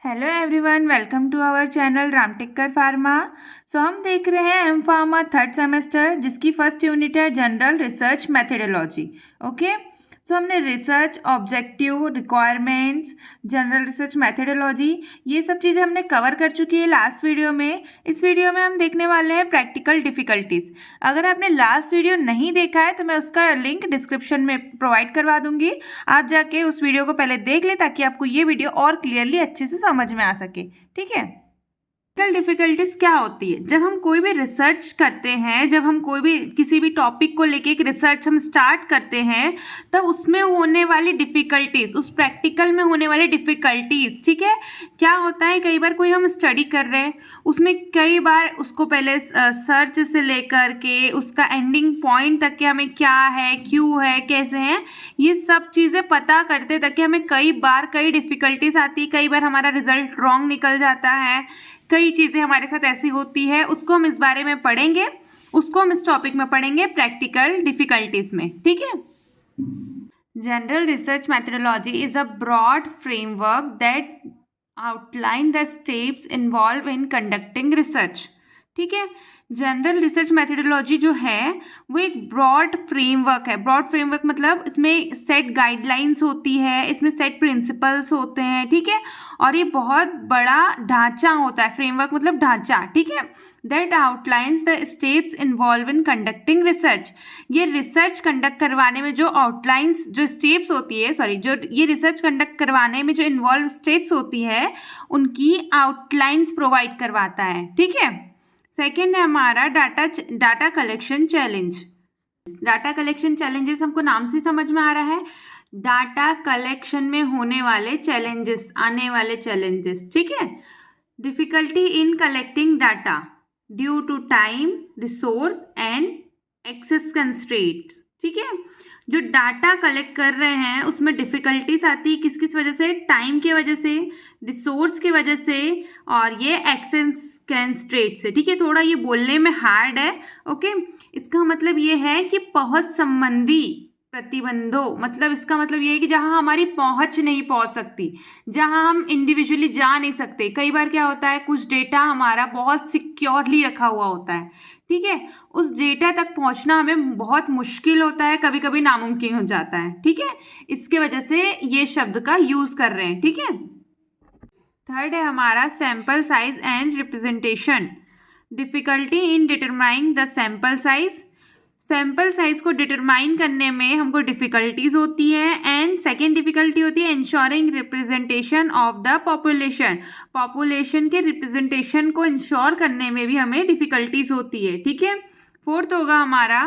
Hello everyone, welcome to our channel Ramtekkar pharma. So हम देख रहे हैं एम फार्मा थर्ड सेमेस्टर, जिसकी फर्स्ट यूनिट है general research methodology. Okay, so हमने research objective, requirements, general research methodology, ये सब चीज़ें हमने कवर कर चुकी है लास्ट वीडियो में। इस वीडियो में हम देखने वाले हैं प्रैक्टिकल डिफ़िकल्टीज़। अगर आपने लास्ट वीडियो नहीं देखा है तो मैं उसका लिंक डिस्क्रिप्शन में प्रोवाइड करवा दूंगी। आप जाके उस वीडियो को पहले देख लें ताकि आपको ये वीडियो और क्लियरली अच्छे से समझ में आ सके। ठीक है। टेक्निकल डिफ़िकल्टीज क्या होती है? जब हम कोई भी रिसर्च करते हैं, जब हम कोई भी किसी भी टॉपिक को लेके एक रिसर्च हम स्टार्ट करते हैं, तब उसमें होने वाली डिफ़िकल्टीज, उस प्रैक्टिकल में होने वाली डिफ़िकल्टीज, ठीक है। क्या होता है, कई बार कोई हम स्टडी कर रहे हैं, उसमें कई बार उसको पहले सर्च से लेकर के उसका एंडिंग पॉइंट तक के हमें क्या है, क्यों है, कैसे हैं, ये सब चीज़ें पता करते तक के हमें कई बार कई डिफ़िकल्टीज आती है। कई बार हमारा रिजल्ट रॉन्ग निकल जाता है, कई चीज़ें हमारे साथ ऐसी होती है। उसको हम इस बारे में पढ़ेंगे, उसको हम इस टॉपिक में पढ़ेंगे प्रैक्टिकल डिफ़िकल्टीज में। ठीक है। General research methodology is a broad framework that outline the steps involve in conducting research. ठीक है। जनरल रिसर्च मैथडोलॉजी जो है वो एक ब्रॉड फ्रेमवर्क है। ब्रॉड फ्रेमवर्क मतलब इसमें सेट गाइडलाइंस होती है, इसमें सेट प्रिंसिपल्स होते हैं। ठीक है। और ये बहुत बड़ा ढांचा होता है। फ्रेमवर्क मतलब ढांचा। ठीक है। That outlines the steps involve in conducting research. ये रिसर्च कंडक्ट करवाने में जो आउटलाइंस, जो स्टेप्स होती है, जो ये रिसर्च कंडक्ट करवाने में जो इन्वॉल्व स्टेप्स होती है, उनकी आउटलाइंस प्रोवाइड करवाता है। ठीक है। सेकेंड है हमारा data collection challenge. Data collection challenges हमको नाम से समझ में आ रहा है, डाटा कलेक्शन में होने वाले चैलेंजेस, आने वाले चैलेंजेस। ठीक है। Difficulty in collecting data due to time, resource and access constraint. ठीक है। जो डाटा कलेक्ट कर रहे हैं उसमें डिफिकल्टीज आती है, किस किस वजह से? टाइम की वजह से, रिसोर्स की वजह से, और ये एक्सेस कंस्ट्रेंट से। ठीक है। थोड़ा ये बोलने में हार्ड है। ओके। इसका मतलब ये है कि पहुंच संबंधी प्रतिबंधों, मतलब इसका मतलब ये है कि जहां हमारी पहुंच नहीं पहुंच सकती, जहां हम इंडिविजुअली जा नहीं सकते। कई बार क्या होता है, कुछ डेटा हमारा बहुत सिक्योरली रखा हुआ होता है। ठीक है। उस डेटा तक पहुंचना हमें बहुत मुश्किल होता है, कभी कभी नामुमकिन हो जाता है। ठीक है। इसके वजह से ये शब्द का यूज कर रहे हैं। ठीक है। थर्ड है हमारा sample size and representation. Difficulty in determining the sample size. Sample size को डिटरमाइन करने में हमको डिफिकल्टीज होती है। एंड सेकेंड डिफिकल्टी होती है ensuring representation of the population. Population के रिप्रेजेंटेशन को इंश्योर करने में भी हमें डिफिकल्टीज होती है। ठीक है। फोर्थ होगा हमारा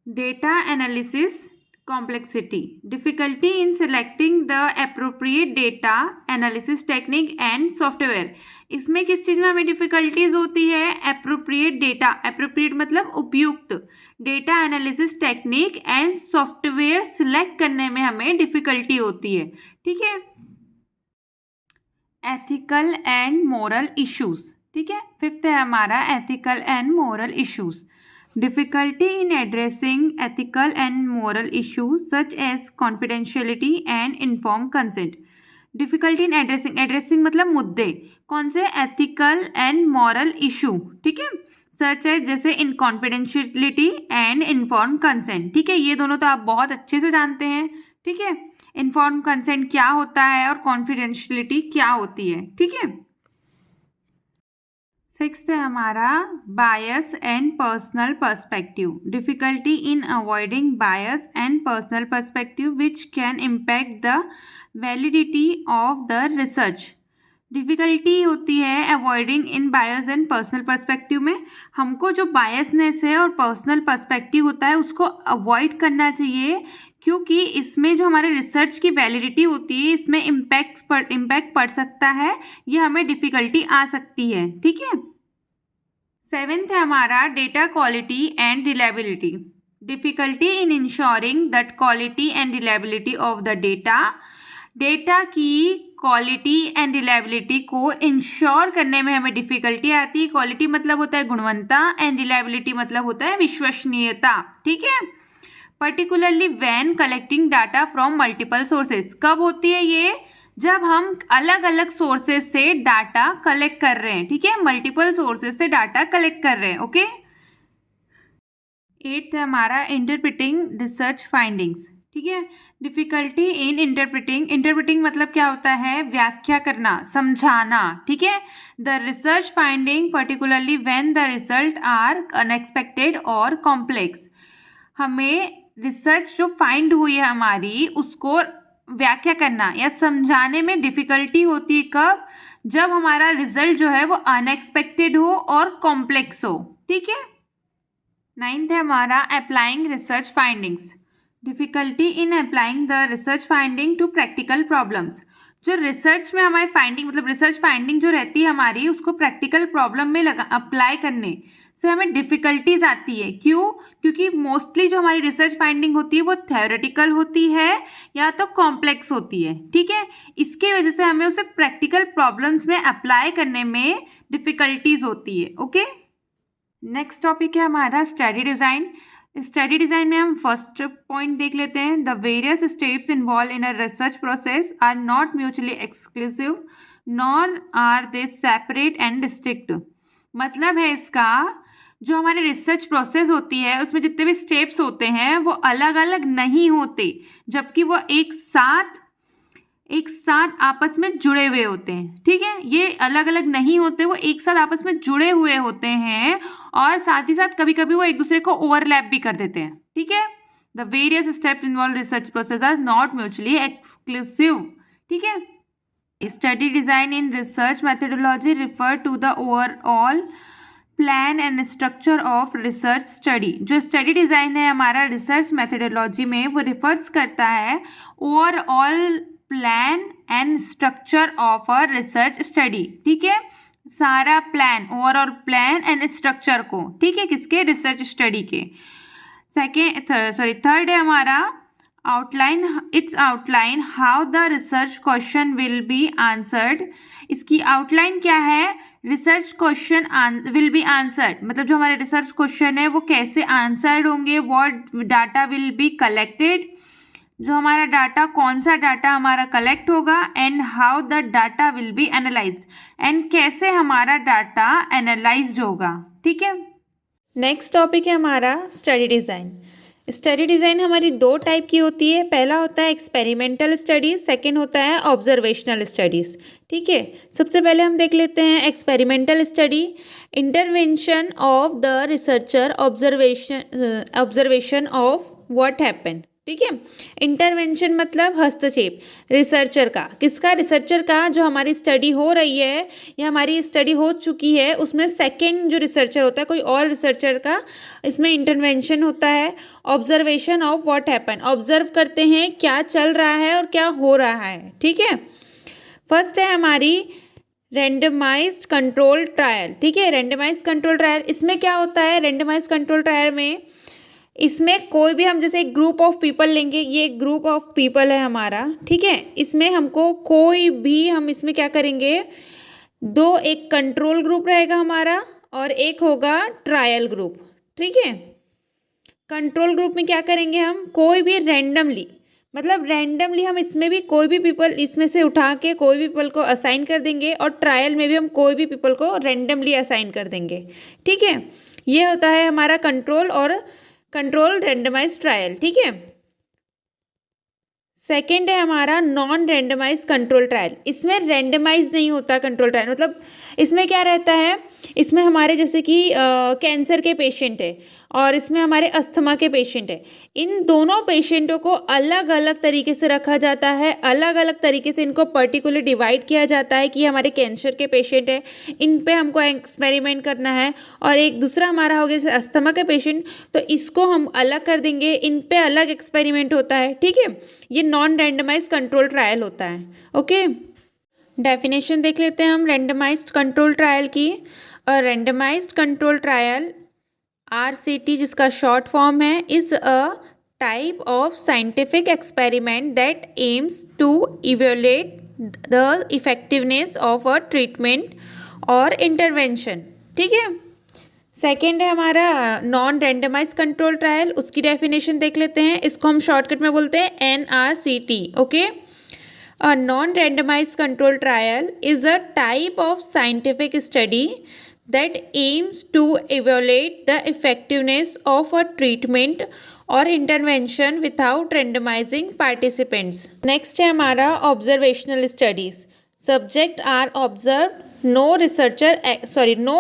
data analysis complexity, difficulty in selecting the appropriate data analysis technique and software। इसमें किस चीज़ में हमें डिफिकल्टीज होती है? एप्रोप्रिएट डेटा, एप्रोप्रिएट मतलब उपयुक्त data analysis technique and software select करने में हमें डिफिकल्टी होती है। ठीक है। Ethical and moral issues. ठीक है। फिफ्थ है हमारा ethical and moral issues. Difficulty in addressing ethical and moral issues such as confidentiality and informed consent। Difficulty in addressing मतलब मुद्दे, कौन से? ethical and moral issue। ठीक है। सच है जैसे इन confidentiality and informed consent। ठीक है। ये दोनों तो आप बहुत अच्छे से जानते हैं। ठीक है। informed consent क्या होता है और confidentiality क्या होती है। ठीक है। सिक्स्थ है हमारा bias and personal perspective. Difficulty in avoiding bias and personal perspective which can impact the validity of the research. Difficulty होती है avoiding in bias and personal perspective में। हमको जो बायसनेस है और पर्सनल पर्सपेक्टिव होता है उसको अवॉइड करना चाहिए, क्योंकि इसमें जो हमारे रिसर्च की वैलिडिटी होती है इसमें इम्पैक्ट पड़ सकता है, ये हमें डिफिकल्टी आ सकती है। ठीक है। सेवेंथ है हमारा data quality and reliability. Difficulty in ensuring that quality and reliability of the data. Data की क्वालिटी एंड रिलायबिलिटी को इंश्योर करने में हमें डिफिकल्टी आती है। क्वालिटी मतलब होता है गुणवत्ता एंड रिलायबिलिटी मतलब होता है विश्वसनीयता। ठीक है। Particularly when collecting data from multiple sources. कब होती है ये? जब हम अलग अलग सोर्सेज से डाटा कलेक्ट कर रहे हैं, ठीक है, मल्टीपल सोर्सेज से डाटा कलेक्ट कर रहे हैं। ओके, 8th है हमारा इंटरप्रिटिंग रिसर्च फाइंडिंग्स, ठीक है। डिफिकल्टी इन इंटरप्रिटिंग मतलब क्या होता है, व्याख्या करना, समझाना, ठीक है। The research finding particularly when the result are unexpected और कॉम्प्लेक्स। हमें रिसर्च जो फाइंड हुई है हमारी, उसको व्याख्या करना या समझाने में डिफिकल्टी होती है कब, जब हमारा रिजल्ट जो है वो अनएक्सपेक्टेड हो और कॉम्प्लेक्स हो, ठीक है। 9th है हमारा applying research findings. Difficulty in applying the research finding to practical problems. जो रिसर्च में हमारी फाइंडिंग मतलब रिसर्च फाइंडिंग जो रहती है हमारी, उसको प्रैक्टिकल प्रॉब्लम में अप्लाई करने से हमें डिफ़िकल्टीज आती है। क्यों? क्योंकि मोस्टली जो हमारी रिसर्च फाइंडिंग होती है वो थ्योरेटिकल होती है या तो कॉम्प्लेक्स होती है, ठीक है। इसके वजह से हमें उसे प्रैक्टिकल प्रॉब्लम्स में अप्लाई करने में डिफ़िकल्टीज होती है। ओके, नेक्स्ट टॉपिक है हमारा स्टडी डिज़ाइन। स्टडी डिज़ाइन में हम फर्स्ट पॉइंट देख लेते हैं। The various steps involve in a research process are not mutually exclusive nor are they separate and distinct. मतलब है इसका, जो हमारे रिसर्च प्रोसेस होती है उसमें जितने भी स्टेप्स होते हैं वो अलग अलग नहीं होते, जबकि वो एक साथ आपस में जुड़े हुए होते हैं, ठीक है। ये अलग अलग नहीं होते, वो एक साथ आपस में जुड़े हुए होते हैं और साथ ही साथ कभी कभी वो एक दूसरे को ओवरलैप भी कर देते हैं, ठीक है। The various steps involve research process are not mutually exclusive, ठीक है। Study design in research methodology refer to the overall plan and structure of research study. जो स्टडी डिज़ाइन है हमारा रिसर्च मैथडोलॉजी में, वो रिफर्स करता है overall plan and structure of a research study, ठीक है। सारा plan, overall plan and structure को, ठीक है, किसके, रिसर्च स्टडी के। थर्ड है हमारा outline how the research question will be answered. इसकी आउटलाइन क्या है, research question will be answered मतलब जो हमारे रिसर्च क्वेश्चन है वो कैसे आंसर्ड होंगे, what data will be collected, जो हमारा डाटा, कौन सा डाटा हमारा कलेक्ट होगा, and how the data will be analysed, and कैसे हमारा डाटा एनालाइज्ड होगा, ठीक है। नेक्स्ट टॉपिक है हमारा स्टडी डिज़ाइन। स्टडी डिज़ाइन हमारी दो टाइप की होती है। पहला होता है एक्सपेरिमेंटल स्टडीज़, सेकंड होता है ऑब्जर्वेशनल स्टडीज़, ठीक है। सबसे पहले हम देख लेते हैं experimental study. Intervention of the researcher, observation of what happened, ठीक है। इंटरवेंशन मतलब हस्तक्षेप रिसर्चर का, किसका, रिसर्चर का। जो हमारी स्टडी हो रही है या हमारी स्टडी हो चुकी है उसमें सेकंड जो रिसर्चर होता है, कोई और रिसर्चर का, इसमें इंटरवेंशन होता है। Observation of what happen, observe करते हैं क्या चल रहा है और क्या हो रहा है, ठीक है। फर्स्ट है हमारी रेंडमाइज्ड कंट्रोल ट्रायल, ठीक है। रेंडमाइज्ड कंट्रोल ट्रायल, इसमें क्या होता है, रेंडमाइज्ड कंट्रोल ट्रायल में इसमें कोई भी, हम जैसे एक ग्रुप ऑफ पीपल लेंगे, ये एक ग्रुप ऑफ पीपल है हमारा, ठीक है। इसमें हमको कोई भी, हम इसमें क्या करेंगे, एक कंट्रोल ग्रुप रहेगा हमारा और एक होगा ट्रायल ग्रुप, ठीक है। कंट्रोल ग्रुप में क्या करेंगे, हम कोई भी रैंडमली हम इसमें भी कोई भी पीपल इसमें से उठा के कोई भी पीपल को असाइन कर देंगे, और ट्रायल में भी हम कोई भी पीपल को रैंडमली असाइन कर देंगे, ठीक है। ये होता है हमारा कंट्रोल रेंडमाइज ट्रायल, ठीक है। सेकेंड है हमारा नॉन रेंडमाइज कंट्रोल ट्रायल। इसमें रेंडमाइज नहीं होता कंट्रोल ट्रायल, मतलब इसमें क्या रहता है, इसमें हमारे जैसे कि कैंसर के पेशेंट है और इसमें हमारे अस्थमा के पेशेंट है। इन दोनों पेशेंटों को अलग अलग तरीके से रखा जाता है, अलग अलग तरीके से इनको पर्टिकुलर डिवाइड किया जाता है कि हमारे कैंसर के पेशेंट है, इन पे हमको एक्सपेरिमेंट करना है, और एक दूसरा हमारा हो गया जैसे अस्थमा का पेशेंट, तो इसको हम अलग कर देंगे, इन पे अलग एक्सपेरिमेंट होता है, ठीक है। ये नॉन रेंडमाइज कंट्रोल ट्रायल होता है, ओके। डेफिनेशन देख लेते हैं हम रेंडमाइज्ड कंट्रोल ट्रायल की। और रेंडमाइज्ड कंट्रोल ट्रायल RCT, जिसका शॉर्ट फॉर्म है, is a type of scientific experiment that aims to evaluate the effectiveness of a treatment और इंटरवेंशन, ठीक है। सेकेंड है हमारा नॉन रेंडमाइज कंट्रोल ट्रायल, उसकी डेफिनेशन देख लेते हैं। इसको हम शॉर्टकट में बोलते हैं NRCT, okay. A non-randomized control trial is a type of scientific study that aims to evaluate the effectiveness of a treatment or intervention without randomizing participants. Next है हमारा observational studies. Subject are observed, no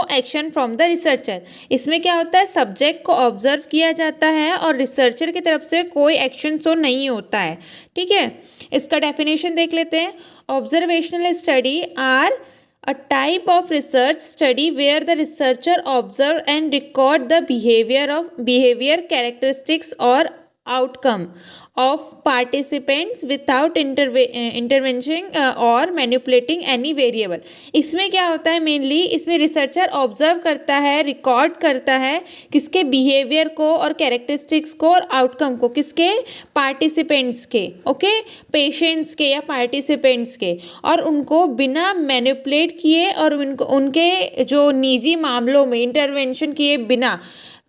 action from the researcher. इसमें क्या होता है, subject को observe किया जाता है और रिसर्चर की तरफ से कोई एक्शन शो नहीं होता है. ठीक है, इसका डेफिनेशन देख लेते हैं. Observational study are a type of research study where the researcher observe and record the behavior characteristics or outcome of participants without intervention और मैनिपुलेटिंग एनी वेरिएबल. इसमें क्या होता है, मेनली इसमें रिसर्चर ऑब्जर्व करता है, रिकॉर्ड करता है किसके बिहेवियर को और कैरेक्टरिस्टिक्स को और आउटकम को, किसके, पार्टिसिपेंट्स के, ओके, पेशेंट्स के या पार्टिसिपेंट्स के, और उनको बिना मैनिपुलेट किए और उनके जो निजी मामलों में इंटरवेंशन किए बिना,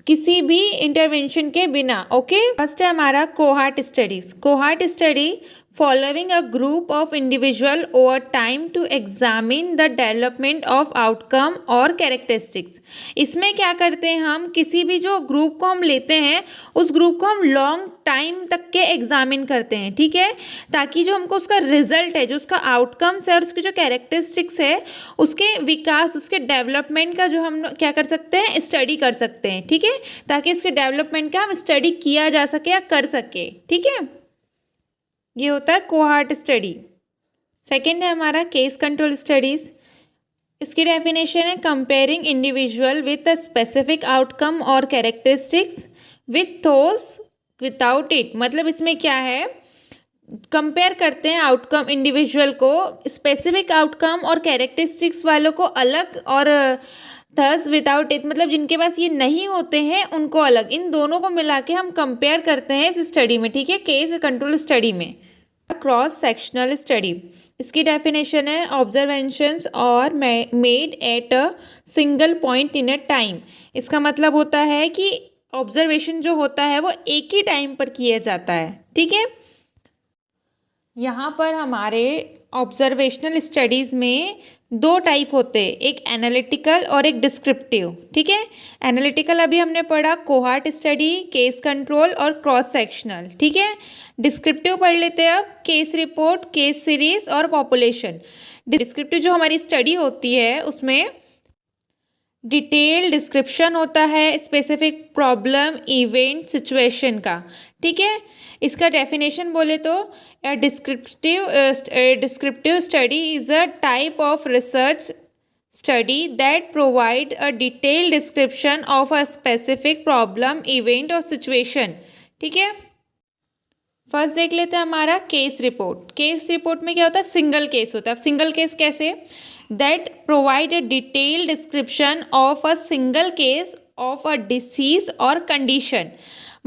किसी भी इंटरवेंशन के बिना. ओके, फर्स्ट है हमारा cohort studies. Cohort study following a group of individual over time to examine the development of outcome और characteristics. इसमें क्या करते हैं, हम किसी भी जो ग्रुप को हम लेते हैं उस ग्रुप को हम लॉन्ग टाइम तक के एग्जामिन करते हैं. ठीक है, ताकि जो हमको उसका रिजल्ट है, जो उसका आउटकम्स है और उसकी जो कैरेक्टरिस्टिक्स है, उसके विकास, उसके डेवलपमेंट का जो हम क्या कर सकते हैं, स्टडी कर सकते हैं. ठीक है, ताकि उसके डेवलपमेंट का हम स्टडी किया जा सके या कर सके. ठीक है, ये होता है कोहार्ट स्टडी. सेकेंड है हमारा केस कंट्रोल स्टडीज. इसकी डेफिनेशन है comparing individual with a specific outcome और कैरेक्टरिस्टिक्स विथ थोस विदाउट इट. मतलब इसमें क्या है, कंपेयर करते हैं आउटकम, इंडिविजुअल को स्पेसिफिक आउटकम और कैरेक्टरिस्टिक्स वालों को अलग, और थस विदाउट इट मतलब जिनके पास ये नहीं होते हैं उनको अलग. इन दोनों को मिला के हम कंपेयर करते हैं इस स्टडी में. ठीक है, केस कंट्रोल स्टडी में. क्रॉस सेक्शनल स्टडी, इसकी डेफिनेशन है ऑब्जर्वेशंस और made at a single point in a time. इसका मतलब होता है कि ऑब्जर्वेशन जो होता है वो एक ही टाइम पर किया जाता है. ठीक है, यहाँ पर हमारे ऑब्जर्वेशनल स्टडीज़ में दो टाइप होते हैं, एक एनालिटिकल और एक डिस्क्रिप्टिव. ठीक है, एनालिटिकल अभी हमने पढ़ा, कोहार्ट स्टडी, केस कंट्रोल और क्रॉस सेक्शनल. ठीक है, डिस्क्रिप्टिव पढ़ लेते हैं अब, केस रिपोर्ट, केस सीरीज और पॉपुलेशन. डिस्क्रिप्टिव जो हमारी स्टडी होती है उसमें डिटेल डिस्क्रिप्शन होता है स्पेसिफिक प्रॉब्लम, इवेंट, सिचुएशन का. ठीक है, इसका डेफिनेशन बोले तो descriptive study is a type of research study that provide a detail description of a specific problem, event और सिचुएशन. ठीक है, फर्स्ट देख लेते हैं हमारा केस रिपोर्ट. केस रिपोर्ट में क्या होता है, सिंगल केस होता है. अब सिंगल केस कैसे, that provide a detail description of a single case of a disease और कंडीशन.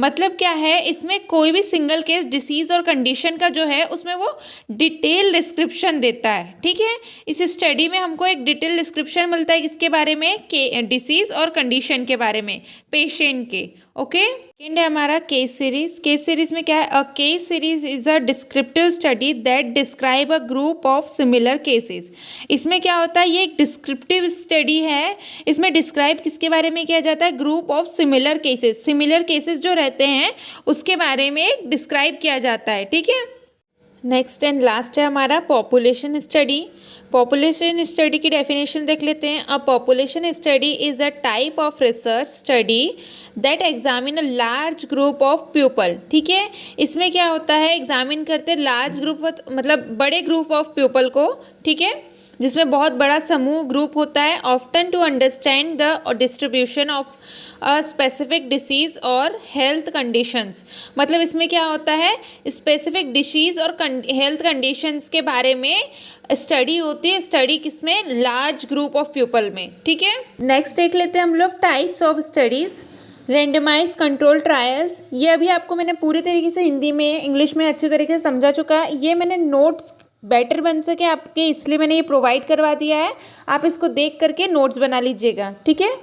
मतलब क्या है, इसमें कोई भी सिंगल केस डिसीज और कंडीशन का जो है उसमें वो डिटेल डिस्क्रिप्शन देता है. ठीक है, इस स्टडी में हमको एक डिटेल डिस्क्रिप्शन मिलता है किसके बारे में, के डिसीज और कंडीशन के बारे में, पेशेंट के. ओके, सेकेंड है हमारा केस सीरीज. केस सीरीज में क्या है, a case series is a descriptive study that describe a group of similar cases. इसमें क्या होता है, ये एक डिस्क्रिप्टिव स्टडी है. इसमें डिस्क्राइब किसके बारे में किया जाता है, group of similar cases. Similar cases जो रहते हैं उसके बारे में डिस्क्राइब किया जाता है. ठीक है, नेक्स्ट एंड लास्ट है हमारा पॉपुलेशन स्टडी. पॉपुलेशन स्टडी की डेफिनेशन देख लेते हैं. A population study is a type of research study that examine a large group of people. ठीक है, इसमें क्या होता है, एग्जामिन करते लार्ज ग्रुप मतलब बड़े ग्रुप ऑफ पीपल को. ठीक है, जिसमें बहुत बड़ा समूह ग्रुप होता है. Often to understand the distribution of a specific disease और हेल्थ कंडीशंस. मतलब इसमें क्या होता है, स्पेसिफिक डिसीज़ और हेल्थ कंडीशंस के बारे में स्टडी होती है. स्टडी किसमें, लार्ज ग्रुप ऑफ पीपल में. ठीक है, नेक्स्ट देख लेते हैं हम लोग types of studies. Randomise control trials, ये अभी आपको मैंने पूरी तरीके से हिंदी में, इंग्लिश में अच्छे तरीके से समझा चुका है. ये मैंने नोट्स बेटर बन सके आपके, इसलिए मैंने ये प्रोवाइड करवा दिया है. आप इसको देख करके नोट्स बना लीजिएगा. ठीक है.